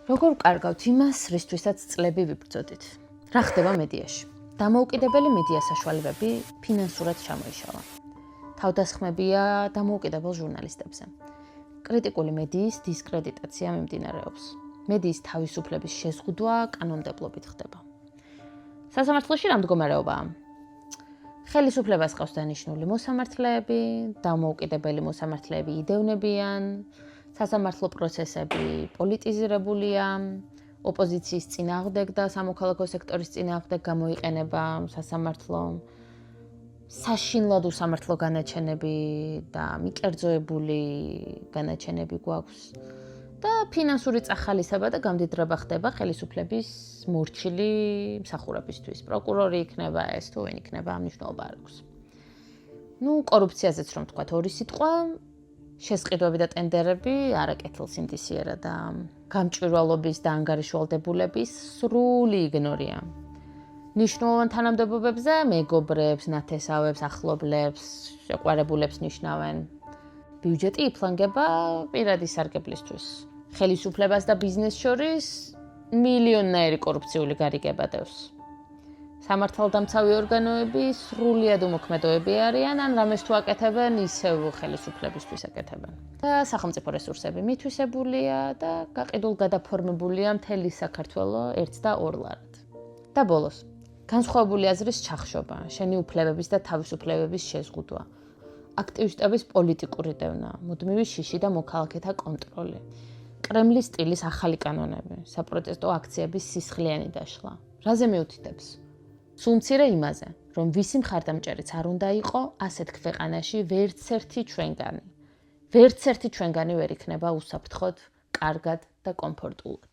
როგორ ვკარგავთ იმას, რისთვისაც წლები ვიბრძოდით? რა ხდება მედიაში? დამოუკიდებელი მედია საშუალებები ფინანსურად ჩამოიშალა. თავდასხმებია დამოუკიდებელ ჟურნალისტებზე. კრიტიკული მედიის დისკრედიტაცია მიმდინარეობს. მედიის თავისუფლების შეზღუდვა კანონმდებლობით ხდება. სასამართლოში რა მდგომარეობაა? ხელისუფლებას ყავს დანიშნული მოსამართლეები, დამოუკიდებელი მოსამართლეები იდევნებიან, სასამართლო პროცესები პოლიტიზირებულია, ოპოზიციის წინააღმდეგ და სამოქალაქო სექტორის წინააღმდეგ გამოიყენება სასამართლო, საშინლად უსამართლო განაჩენები და მიკერძოებული განაჩენები გვაქვს და ფინანსური წახალისება და გამდიდრება ხდება ხელისუფლების მორჩილი მსახურებისთვის. პროკურორი იქნება ეს თუ ვინ იქნება, ამ მნიშვნელობა არ აქვს. კორუფციაზეც რომ თქვათ ორი სიტყვა, შესყიდვები და ტენდერები არაკეთილს ინდისიერა და გამჭვირვალობის და ანგარიშვალდებულების სრული იგნორია. ნიშნულოვან თანამდებობებზე მეგობრებს, ნათესავებს, ახლობლებს, შეყვარებულებს ნიშნავენ. ბიუჯეტი იფლანგება პირადი სარგებლისთვის. ხელისუფლებას და ბიზნესს შორის მილიონნაირი კორუფციული გარიგება დევს. სამართალდამცავი ორგანოები სრულიად უმოქმედოები არიან, ან რამეს თუ აკეთებენ, ისევ ხელისუფლებისთვის აკეთებენ. და სახელმწიფო რესურსები მითვისებულია და გაყიდულ გადაფორმებულია მთელი საქართველო ერთ და ორ ლარად. და ბოლოს, განსხვავებული აზრის ჩახშობა, შენი უფლებების და თავისუფლებების შეზღუდვა, აქტივისტების პოლიტიკური დევნა, მუდმივი შიში და მოქალაქეთა კონტროლი, კრემლის სტილის ახალი კანონები, საპროტესტო აქციების სისხლიანი დაშლა. რაზე მიუთითებს? სულ მცირე იმაზე, რომ ვისი მხარდამჭერიც არ უნდა იყო ასეთ ქვეყანაში ვერცერთი ჩვენგანი ვერ იქნება უსაფრთხოდ, კარგად და კომფორტულად.